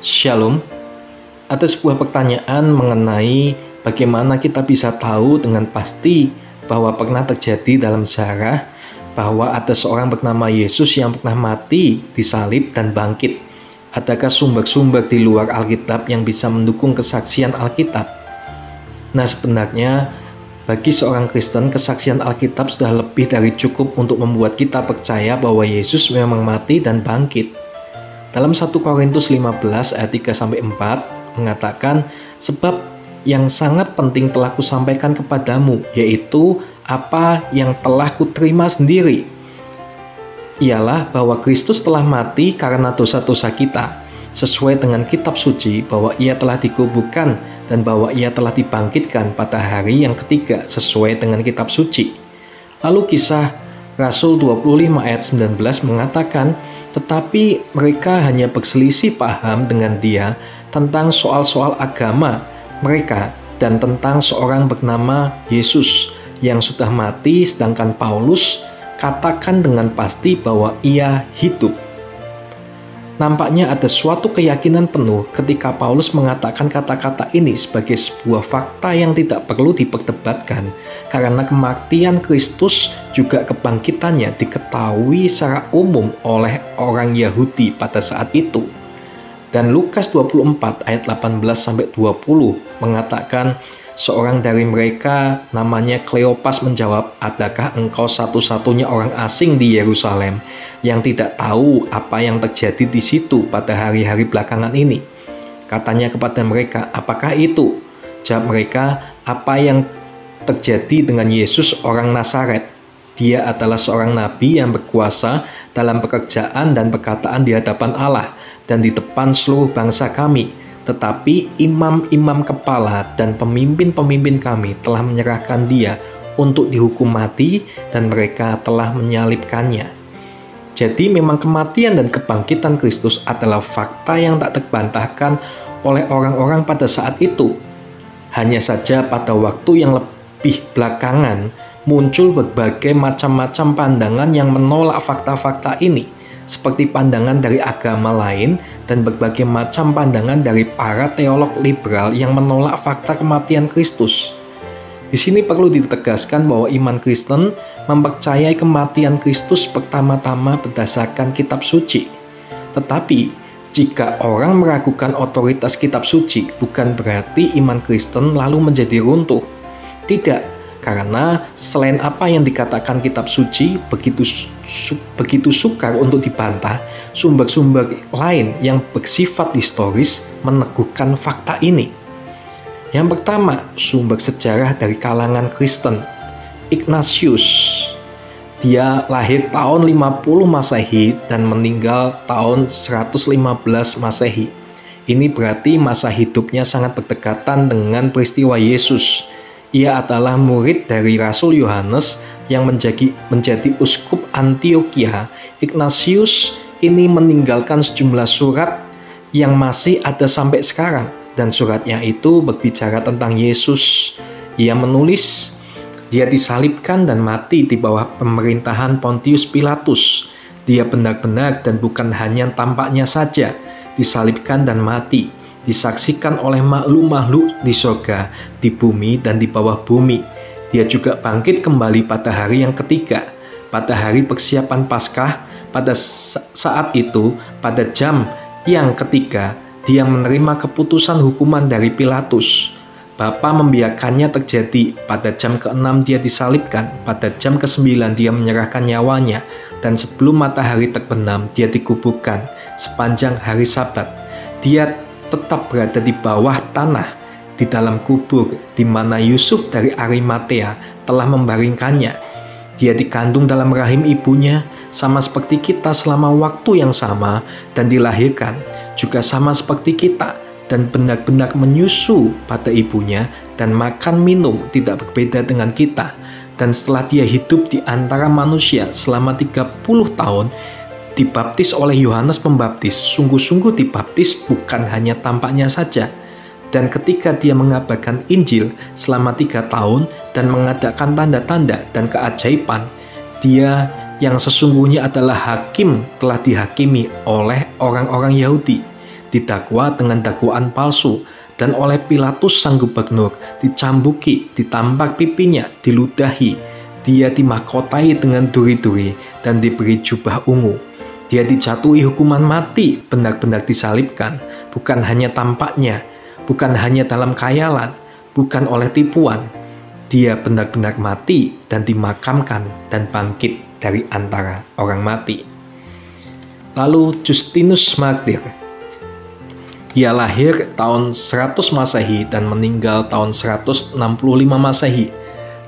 Shalom. Ada sebuah pertanyaan mengenai bagaimana kita bisa tahu dengan pasti bahwa pernah terjadi dalam sejarah bahwa ada seorang bernama Yesus yang pernah mati, disalib, dan bangkit. Adakah sumber-sumber di luar Alkitab yang bisa mendukung kesaksian Alkitab? Nah, sebenarnya bagi seorang Kristen, kesaksian Alkitab sudah lebih dari cukup untuk membuat kita percaya bahwa Yesus memang mati dan bangkit. Dalam 1 Korintus 15 ayat 3-4 mengatakan, sebab yang sangat penting telah kusampaikan kepadamu, yaitu apa yang telah kuterima sendiri. Ialah bahwa Kristus telah mati karena dosa-dosa kita, sesuai dengan kitab suci bahwa ia telah dikuburkan dan bahwa ia telah dibangkitkan pada hari yang ketiga, sesuai dengan kitab suci. Lalu kisah Rasul 25 ayat 19 mengatakan, tetapi mereka hanya berselisih paham dengan dia tentang soal-soal agama mereka dan tentang seorang bernama Yesus yang sudah mati, sedangkan Paulus katakan dengan pasti bahwa ia hidup. Nampaknya ada suatu keyakinan penuh ketika Paulus mengatakan kata-kata ini sebagai sebuah fakta yang tidak perlu diperdebatkan, karena kematian Kristus juga kebangkitannya diketahui secara umum oleh orang Yahudi pada saat itu. Dan Lukas 24 ayat 18-20 mengatakan, seorang dari mereka namanya Kleopas menjawab, adakah engkau satu-satunya orang asing di Yerusalem yang tidak tahu apa yang terjadi di situ pada hari-hari belakangan ini? Katanya kepada mereka, apakah itu? Jawab mereka, apa yang terjadi dengan Yesus orang Nazaret. Dia adalah seorang nabi yang berkuasa dalam pekerjaan dan perkataan di hadapan Allah dan di depan seluruh bangsa kami. Tetapi imam-imam kepala dan pemimpin-pemimpin kami telah menyerahkan dia untuk dihukum mati dan mereka telah menyalibkannya. Jadi memang kematian dan kebangkitan Kristus adalah fakta yang tak terbantahkan oleh orang-orang pada saat itu. Hanya saja pada waktu yang lebih belakangan muncul berbagai macam-macam pandangan yang menolak fakta-fakta ini, seperti pandangan dari agama lain dan berbagai macam pandangan dari para teolog liberal yang menolak fakta kematian Kristus. Di sini perlu ditegaskan bahwa iman Kristen mempercayai kematian Kristus pertama-tama berdasarkan kitab suci. Tetapi, jika orang meragukan otoritas kitab suci, bukan berarti iman Kristen lalu menjadi runtuh. Tidak, karena selain apa yang dikatakan kitab suci begitu sukar untuk dibantah, sumber-sumber lain yang bersifat historis meneguhkan fakta ini. Yang pertama, sumber sejarah dari kalangan Kristen. Ignatius, dia lahir tahun 50 Masehi dan meninggal tahun 115 Masehi. Ini berarti masa hidupnya sangat berdekatan dengan peristiwa Yesus. Ia adalah murid dari Rasul Yohanes yang menjadi uskup Antioquia. Ignatius ini meninggalkan sejumlah surat yang masih ada sampai sekarang, dan suratnya itu berbicara tentang Yesus. Ia menulis, dia disalibkan dan mati di bawah pemerintahan Pontius Pilatus. Dia benar-benar dan bukan hanya tampaknya saja disalibkan dan mati, disaksikan oleh makhluk-makhluk di surga, di bumi, dan di bawah bumi. Dia juga bangkit kembali pada hari yang ketiga, pada hari persiapan Paskah. Pada saat itu, pada jam yang ketiga, dia menerima keputusan hukuman dari Pilatus. Bapa membiarkannya terjadi. Pada jam ke-6 dia disalibkan, pada jam ke-9 dia menyerahkan nyawanya, dan sebelum matahari terbenam dia dikuburkan. Sepanjang hari Sabat, dia tetap berada di bawah tanah, di dalam kubur di mana Yusuf dari Arimatea telah membaringkannya. Dia dikandung dalam rahim ibunya, sama seperti kita selama waktu yang sama, dan dilahirkan juga sama seperti kita, dan benar-benar menyusu pada ibunya dan makan minum tidak berbeda dengan kita. Dan setelah dia hidup di antara manusia selama 30 tahun, dibaptis oleh Yohanes Pembaptis, sungguh-sungguh dibaptis bukan hanya tampaknya saja. Dan ketika dia mengabarkan Injil selama 3 tahun dan mengadakan tanda-tanda dan keajaiban, dia yang sesungguhnya adalah hakim telah dihakimi oleh orang-orang Yahudi. didakwa dengan dakwaan palsu, dan oleh Pilatus sang gubernur dicambuki, ditampak pipinya, diludahi. Dia dimahkotai dengan duri-duri dan diberi jubah ungu. Dia dijatuhi hukuman mati, benar-benar disalibkan, bukan hanya tampaknya, bukan hanya dalam khayalan, bukan oleh tipuan. Dia benar-benar mati dan dimakamkan dan bangkit dari antara orang mati. Lalu Justinus Martir. Ia lahir tahun 100 Masehi dan meninggal tahun 165 Masehi.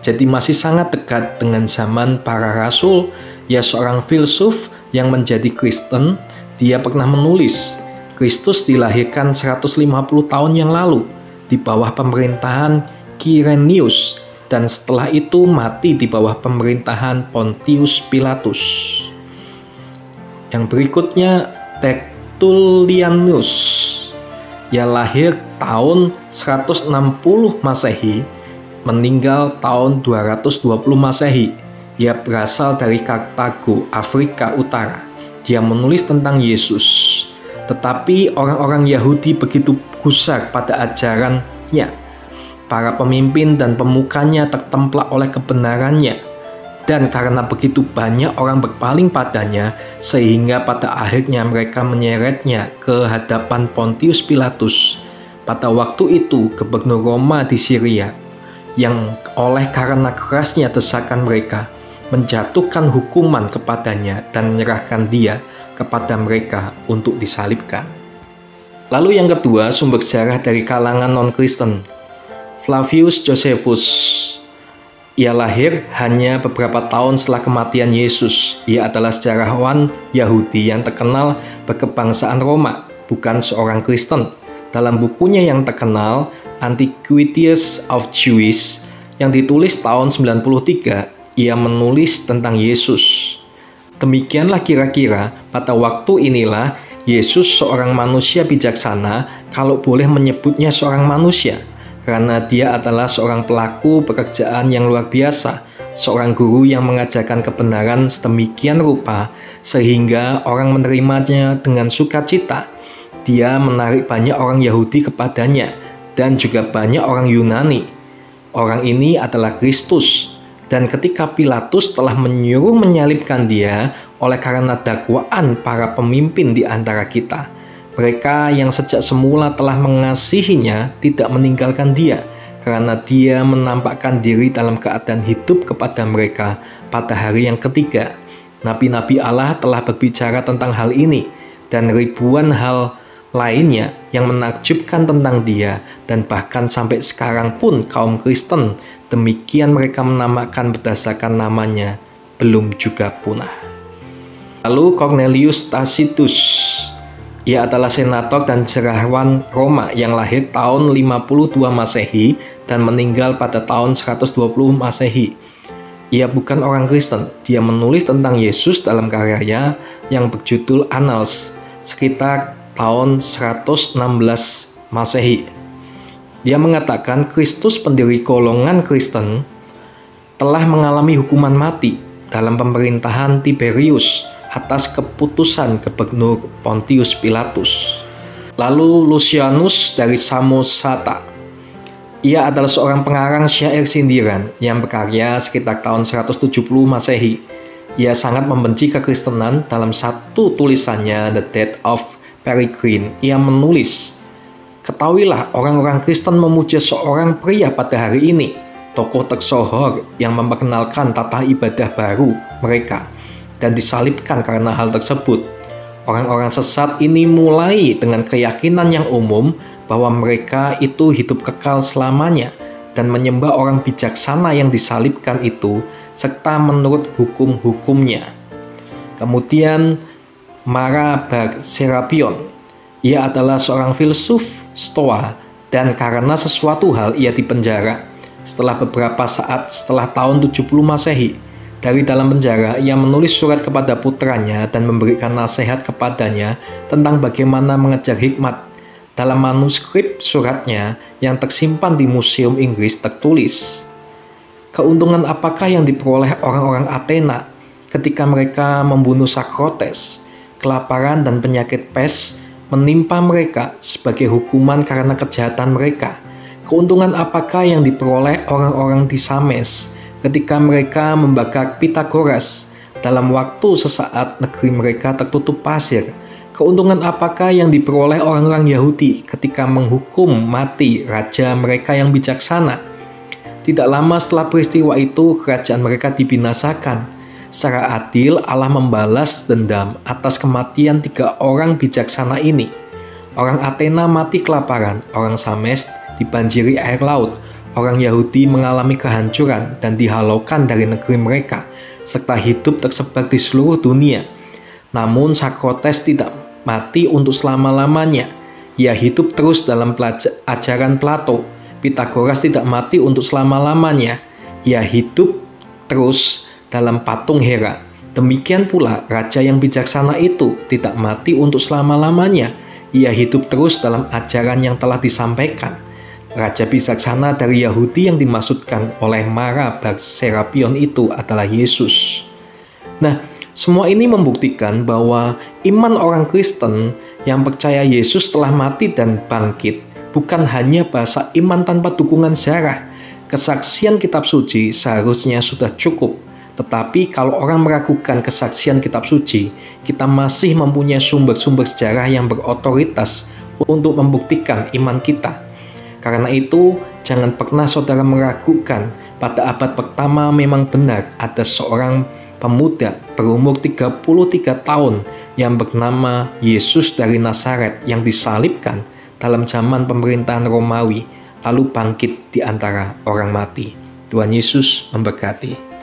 Jadi masih sangat dekat dengan zaman para rasul. Ia seorang filsuf yang menjadi Kristen. Dia pernah menulis, Kristus dilahirkan 150 tahun yang lalu di bawah pemerintahan Quirinius, dan setelah itu mati di bawah pemerintahan Pontius Pilatus. Yang berikutnya Tertullianus. Ia lahir tahun 160 Masehi, meninggal tahun 220 Masehi. Ia berasal dari Kartago, Afrika Utara. Dia menulis tentang Yesus. Tetapi orang-orang Yahudi begitu gusar pada ajarannya. Para pemimpin dan pemukanya tertemplak oleh kebenarannya. Dan karena begitu banyak orang berpaling padanya, sehingga pada akhirnya mereka menyeretnya ke hadapan Pontius Pilatus. Pada waktu itu, gubernur Roma di Syria, yang oleh karena kerasnya desakan mereka, menjatuhkan hukuman kepadanya dan menyerahkan dia kepada mereka untuk disalibkan. Lalu yang kedua, sumber sejarah dari kalangan non-Kristen. Flavius Josephus. Ia lahir hanya beberapa tahun setelah kematian Yesus. Ia adalah sejarawan Yahudi yang terkenal berkebangsaan Roma, bukan seorang Kristen. Dalam bukunya yang terkenal, Antiquities of Jews, yang ditulis tahun 93, ia menulis tentang Yesus. Demikianlah kira-kira pada waktu inilah Yesus seorang manusia bijaksana, kalau boleh menyebutnya seorang manusia, karena dia adalah seorang pelaku pekerjaan yang luar biasa, seorang guru yang mengajarkan kebenaran sedemikian rupa sehingga orang menerimanya dengan sukacita. Dia menarik banyak orang Yahudi kepadanya dan juga banyak orang Yunani. Orang ini adalah Kristus. Dan ketika Pilatus telah menyuruh menyalibkan dia oleh karena dakwaan para pemimpin di antara kita, mereka yang sejak semula telah mengasihinya tidak meninggalkan dia, karena dia menampakkan diri dalam keadaan hidup kepada mereka pada hari yang ketiga. Nabi-nabi Allah telah berbicara tentang hal ini, dan ribuan hal lainnya yang menakjubkan tentang dia, dan bahkan sampai sekarang pun kaum Kristen, demikian mereka menamakan berdasarkan namanya, belum juga punah. Lalu Cornelius Tacitus. Ia adalah senator dan sejarawan Roma yang lahir tahun 52 Masehi dan meninggal pada tahun 120 Masehi. Ia bukan orang Kristen. Dia menulis tentang Yesus dalam karyanya yang berjudul Annals sekitar tahun 116 Masehi. Dia mengatakan Kristus, pendiri golongan Kristen, telah mengalami hukuman mati dalam pemerintahan Tiberius atas keputusan gubernur Pontius Pilatus. Lalu Lucianus dari Samosata. Ia adalah seorang pengarang syair sindiran yang berkarya sekitar tahun 170 Masehi. Ia sangat membenci kekristenan. Dalam satu tulisannya The Death of Peregrine, ia menulis, "Ketahuilah, orang-orang Kristen memuja seorang pria pada hari ini, tokoh tersohor yang memperkenalkan tata ibadah baru mereka, dan disalibkan karena hal tersebut. Orang-orang sesat ini mulai dengan keyakinan yang umum bahwa mereka itu hidup kekal selamanya dan menyembah orang bijaksana yang disalibkan itu serta menurut hukum-hukumnya." Kemudian Mara bar Serapion. Ia adalah seorang filsuf Stoa dan karena sesuatu hal ia dipenjara. Setelah beberapa saat setelah tahun 70 Masehi, dari dalam penjara ia menulis surat kepada putranya dan memberikan nasihat kepadanya tentang bagaimana mengejar hikmat. Dalam manuskrip suratnya yang tersimpan di Museum Inggris tertulis, "Keuntungan apakah yang diperoleh orang-orang Athena ketika mereka membunuh Socrates? Kelaparan dan penyakit pes menimpa mereka sebagai hukuman karena kejahatan mereka. Keuntungan apakah yang diperoleh orang-orang di Sames ketika mereka membakar Pitagoras? Dalam waktu sesaat negeri mereka tertutup pasir. Keuntungan apakah yang diperoleh orang-orang Yahudi ketika menghukum mati raja mereka yang bijaksana? Tidak lama setelah peristiwa itu, kerajaan mereka dibinasakan. Secara adil, Allah membalas dendam atas kematian 3 orang bijaksana ini. Orang Athena mati kelaparan, orang Sames dibanjiri air laut, orang Yahudi mengalami kehancuran dan dihalaukan dari negeri mereka, serta hidup tersebar di seluruh dunia. Namun Sokrates tidak mati untuk selama-lamanya. Ia hidup terus dalam ajaran Plato. Pitagoras tidak mati untuk selama-lamanya. Ia hidup terus dalam patung Hera. Demikian pula raja yang bijaksana itu tidak mati untuk selama-lamanya. Ia hidup terus dalam ajaran yang telah disampaikan. Raja bijaksana dari Yahudi yang dimaksudkan oleh Mara Bar Serapion itu adalah Yesus. Nah, semua ini membuktikan bahwa iman orang Kristen yang percaya Yesus telah mati dan bangkit bukan hanya bahasa iman tanpa dukungan sejarah. Kesaksian kitab suci seharusnya sudah cukup. Tetapi kalau orang meragukan kesaksian kitab suci, kita masih mempunyai sumber-sumber sejarah yang berotoritas untuk membuktikan iman kita. Karena itu, jangan pernah saudara meragukan pada abad pertama memang benar ada seorang pemuda berumur 33 tahun yang bernama Yesus dari Nazaret yang disalibkan dalam zaman pemerintahan Romawi lalu bangkit di antara orang mati. Tuhan Yesus memberkati.